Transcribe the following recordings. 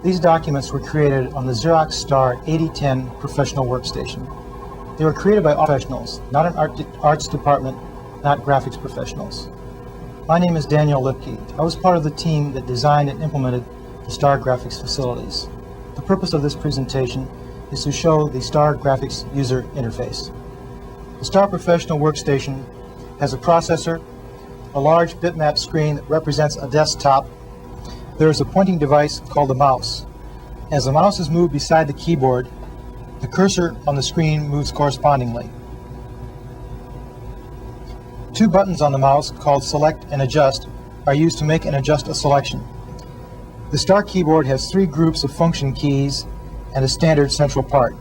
These documents were created on the Xerox Star 8010 professional workstation. They were created by professionals, not an arts department, not graphics professionals. My name is Daniel Lipke. I was part of the team that designed and implemented the Star graphics facilities. The purpose of this presentation is to show the Star graphics user interface. The Star professional workstation has a processor, a large bitmap screen that represents a desktop. There is a pointing device called a mouse. As the mouse is moved beside the keyboard, the cursor on the screen moves correspondingly. Two buttons on the mouse, called Select and Adjust, are used to make and adjust a selection. The Star keyboard has three groups of function keys and a standard central part.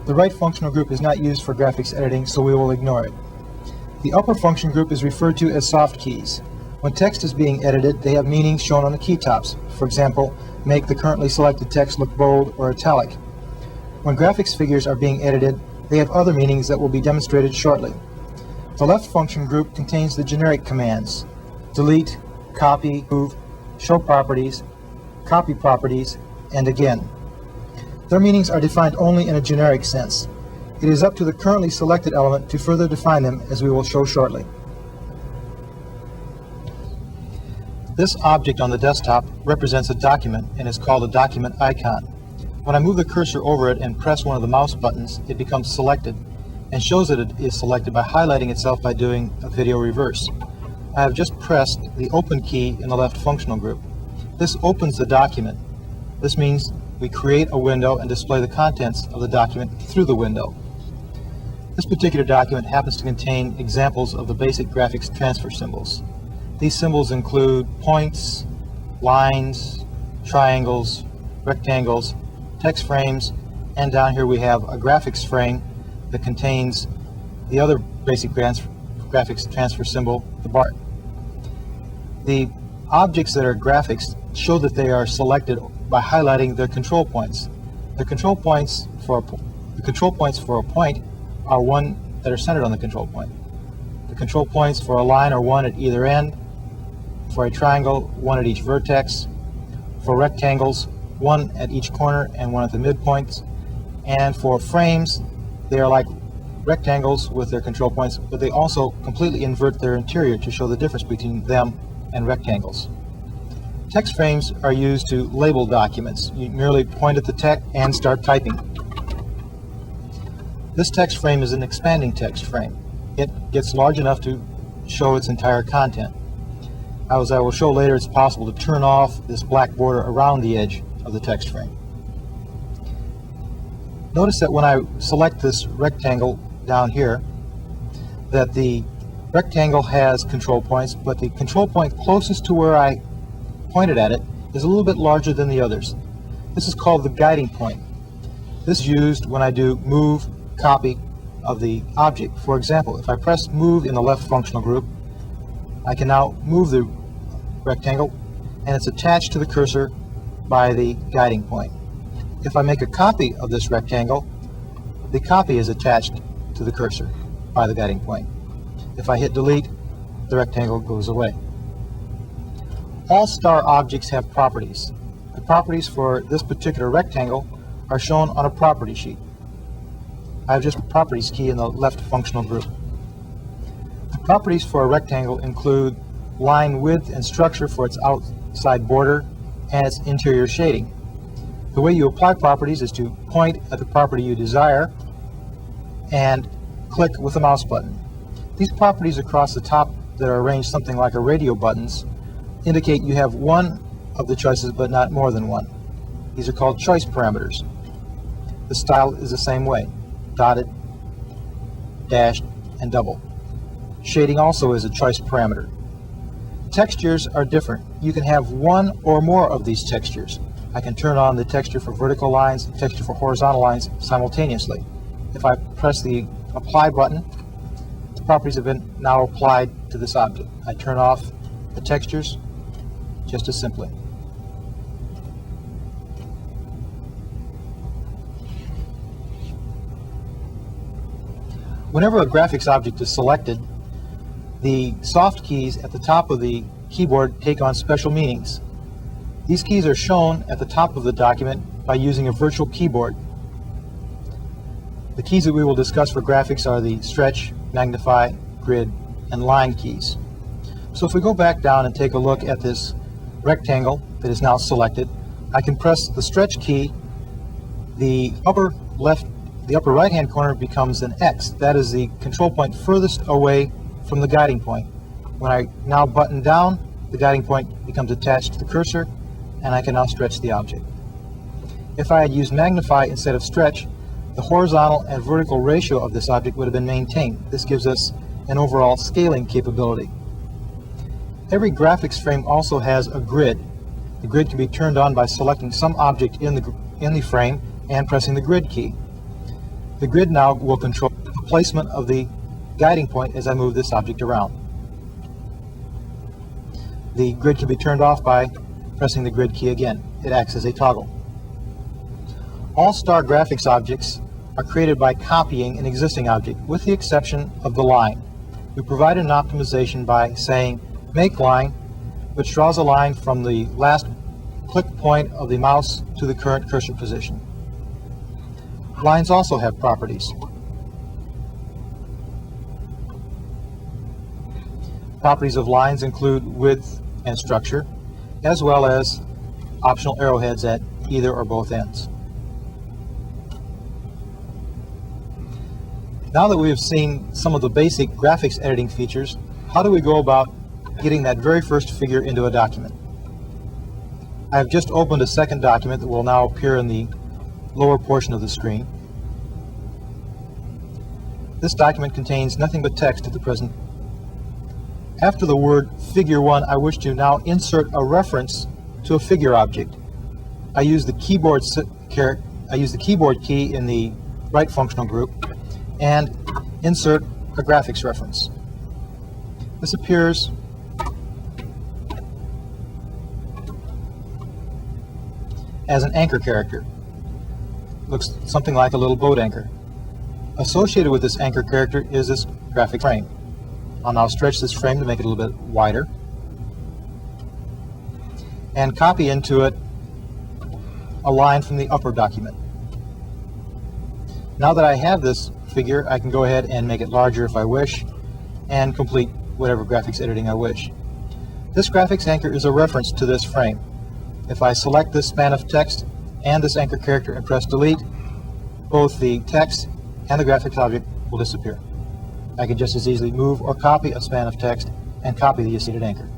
The right functional group is not used for graphics editing, so we will ignore it. The upper function group is referred to as soft keys. When text is being edited, they have meanings shown on the key tops. For example, make the currently selected text look bold or italic. When graphics figures are being edited, they have other meanings that will be demonstrated shortly. The left function group contains the generic commands: delete, copy, move, show properties, copy properties, and again. Their meanings are defined only in a generic sense. It is up to the currently selected element to further define them, as we will show shortly. This object on the desktop represents a document and is called a document icon. When I move the cursor over it and press one of the mouse buttons, it becomes selected and shows that it is selected by highlighting itself by doing a video reverse. I have just pressed the Open key in the left functional group. This opens the document. This means we create a window and display the contents of the document through the window. This particular document happens to contain examples of the basic graphics transfer symbols. These symbols include points, lines, triangles, rectangles, text frames, and down here we have a graphics frame that contains the other basic graphics transfer symbol, the bar. The objects that are graphics show that they are selected by highlighting their control points. The control points for a point are one that are centered on the control point. The control points for a line are one at either end. For a triangle, one at each vertex. For rectangles, one at each corner and one at the midpoints. And for frames, they are like rectangles with their control points, but they also completely invert their interior to show the difference between them and rectangles. Text frames are used to label documents. You merely point at the text and start typing. This text frame is an expanding text frame. It gets large enough to show its entire content. As I will show later, it's possible to turn off this black border around the edge of the text frame. Notice that when I select this rectangle down here, that the rectangle has control points, but the control point closest to where I pointed at it is a little bit larger than the others. This is called the guiding point. This is used when I do move, copy of the object. For example, if I press move in the left functional group, I can now move the rectangle and it's attached to the cursor by the guiding point. If I make a copy of this rectangle, the copy is attached to the cursor by the guiding point. If I hit delete, the rectangle goes away. All Star objects have properties. The properties for this particular rectangle are shown on a property sheet. I have just a properties key in the left functional group. The properties for a rectangle include line width and structure for its outside border and its interior shading. The way you apply properties is to point at the property you desire and click with the mouse button. These properties across the top that are arranged something like a radio buttons indicate you have one of the choices but not more than one. These are called choice parameters. The style is the same way, dotted, dashed, and double. Shading also is a choice parameter. Textures are different. You can have one or more of these textures. I can turn on the texture for vertical lines, the texture for horizontal lines simultaneously. If I press the Apply button, the properties have been now applied to this object. I turn off the textures just as simply. Whenever a graphics object is selected, the soft keys at the top of the keyboard take on special meanings. These keys are shown at the top of the document by using a virtual keyboard. The keys that we will discuss for graphics are the stretch, magnify, grid, and line keys. So if we go back down and take a look at this rectangle that is now selected, I can press the stretch key. The upper right hand corner becomes an X. That is the control point furthest away from the guiding point. When I now button down, the guiding point becomes attached to the cursor, and I can now stretch the object. If I had used magnify instead of stretch, the horizontal and vertical ratio of this object would have been maintained. This gives us an overall scaling capability. Every graphics frame also has a grid. The grid can be turned on by selecting some object in the frame and pressing the grid key. The grid now will control the placement of the guiding point as I move this object around. The grid can be turned off by pressing the grid key again. It acts as a toggle. All star graphics objects are created by copying an existing object, with the exception of the line. We provide an optimization by saying make line, which draws a line from the last click point of the mouse to the current cursor position. Lines also have properties. Properties of lines include width and structure, as well as optional arrowheads at either or both ends. Now that we have seen some of the basic graphics editing features, how do we go about getting that very first figure into a document? I have just opened a second document that will now appear in the lower portion of the screen. This document contains nothing but text at the present. After the word Figure 1, I wish to now insert a reference to a figure object. I use the keyboard key in the right functional group and insert a graphics reference. This appears as an anchor character. Looks something like a little boat anchor. Associated with this anchor character is this graphic frame. I'll now stretch this frame to make it a little bit wider and copy into it a line from the upper document. Now that I have this figure, I can go ahead and make it larger if I wish and complete whatever graphics editing I wish. This graphics anchor is a reference to this frame. If I select this span of text and this anchor character and press delete, both the text and the graphics object will disappear. I can just as easily move or copy a span of text and copy the associated anchor.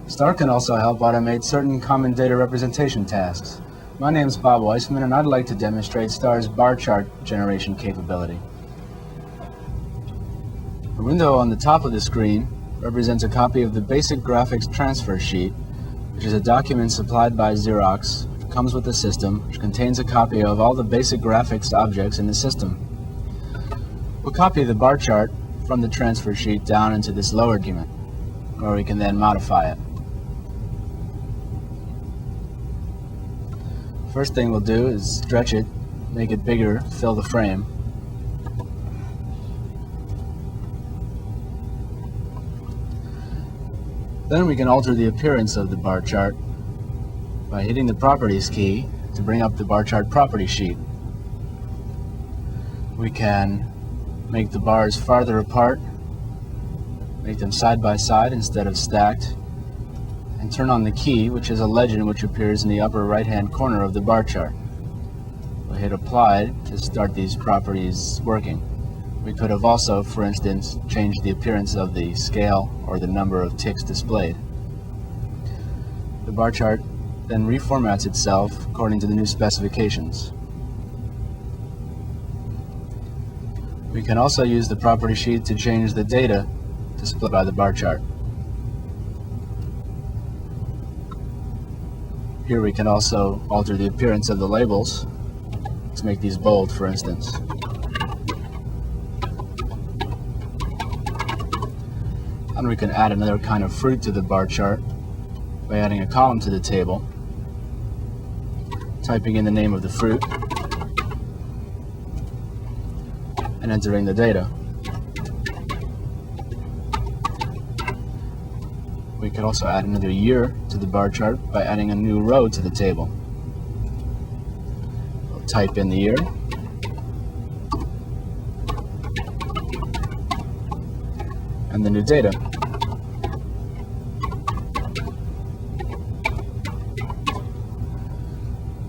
Star can also help automate certain common data representation tasks. My name is Bob Weissman, and I'd like to demonstrate Star's bar chart generation capability. The window on the top of the screen represents a copy of the basic graphics transfer sheet, which is a document supplied by Xerox, which comes with the system, which contains a copy of all the basic graphics objects in the system. We'll copy the bar chart from the transfer sheet down into this lower document, where we can then modify it. First thing we'll do is stretch it, make it bigger, fill the frame. Then we can alter the appearance of the bar chart by hitting the Properties key to bring up the bar chart property sheet. We can make the bars farther apart, make them side by side instead of stacked, and turn on the key, which is a legend which appears in the upper right hand corner of the bar chart. We'll hit Apply to start these properties working. We could have also, for instance, changed the appearance of the scale or the number of ticks displayed. The bar chart then reformats itself according to the new specifications. We can also use the property sheet to change the data to split by the bar chart. Here we can also alter the appearance of the labels. Let's make these bold, for instance. And we can add another kind of fruit to the bar chart by adding a column to the table, typing in the name of the fruit, and entering the data. We could also add another year to the bar chart by adding a new row to the table. We'll type in the year, and the new data.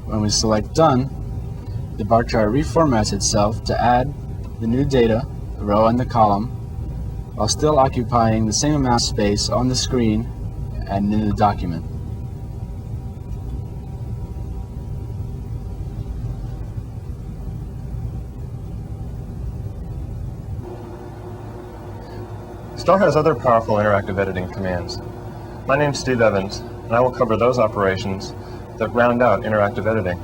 When we select Done, the bar chart reformats itself to add the new data, the row and the column, while still occupying the same amount of space on the screen and in the document. Star has other powerful interactive editing commands. My name's Steve Evans, and I will cover those operations that round out interactive editing.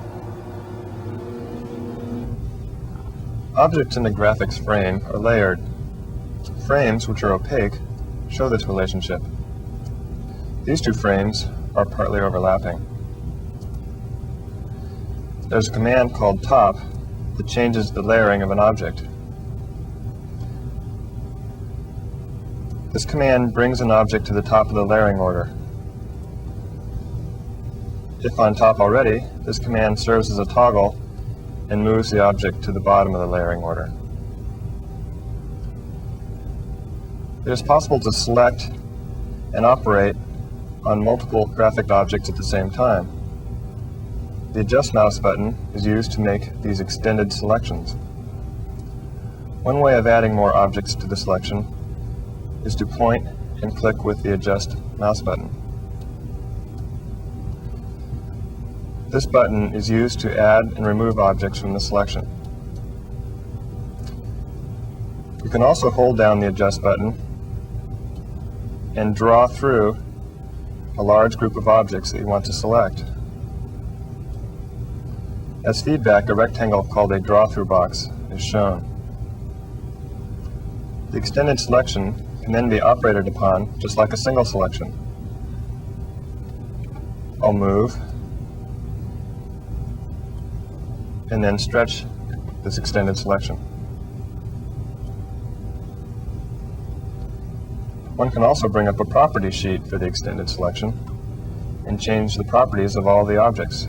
Objects in the graphics frame are layered. Frames, which are opaque, show this relationship. These two frames are partly overlapping. There's a command called top that changes the layering of an object. This command brings an object to the top of the layering order. If on top already, this command serves as a toggle and moves the object to the bottom of the layering order. It is possible to select and operate on multiple graphic objects at the same time. The Adjust mouse button is used to make these extended selections. One way of adding more objects to the selection is to point and click with the Adjust mouse button. This button is used to add and remove objects from the selection. You can also hold down the Adjust button and draw through a large group of objects that you want to select. As feedback, a rectangle called a draw-through box is shown. The extended selection can then be operated upon just like a single selection. I'll move and then stretch this extended selection. One can also bring up a property sheet for the extended selection and change the properties of all the objects.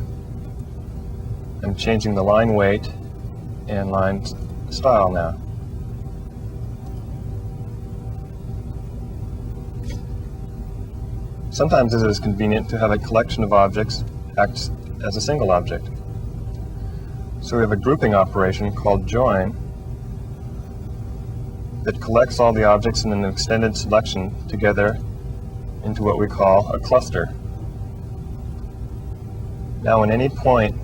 I'm changing the line weight and line style now. Sometimes it is convenient to have a collection of objects act as a single object. So we have a grouping operation called join that collects all the objects in an extended selection together into what we call a cluster. Now when any point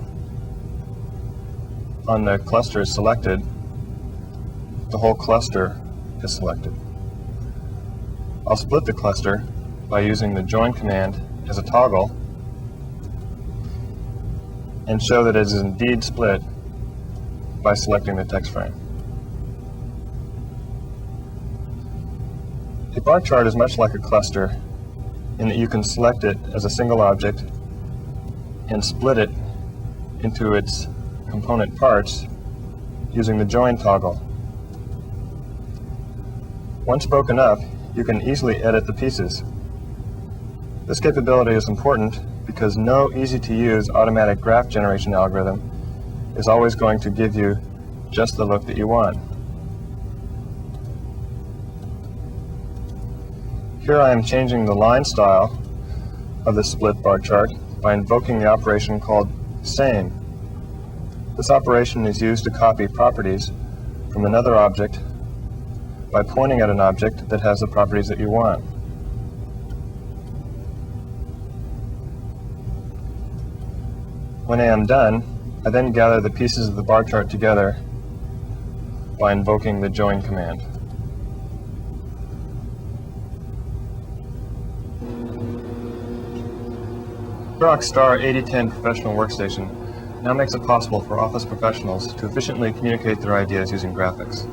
on the cluster is selected, the whole cluster is selected. I'll split the cluster by using the join command as a toggle and show that it is indeed split by selecting the text frame. A bar chart is much like a cluster in that you can select it as a single object and split it into its component parts using the join toggle. Once broken up, you can easily edit the pieces. This capability is important because no easy-to-use automatic graph generation algorithm is always going to give you just the look that you want. Here I am changing the line style of the split bar chart by invoking the operation called same. This operation is used to copy properties from another object by pointing at an object that has the properties that you want. When I am done, I then gather the pieces of the bar chart together by invoking the join command. Xerox Star 8010 Professional Workstation now makes it possible for office professionals to efficiently communicate their ideas using graphics.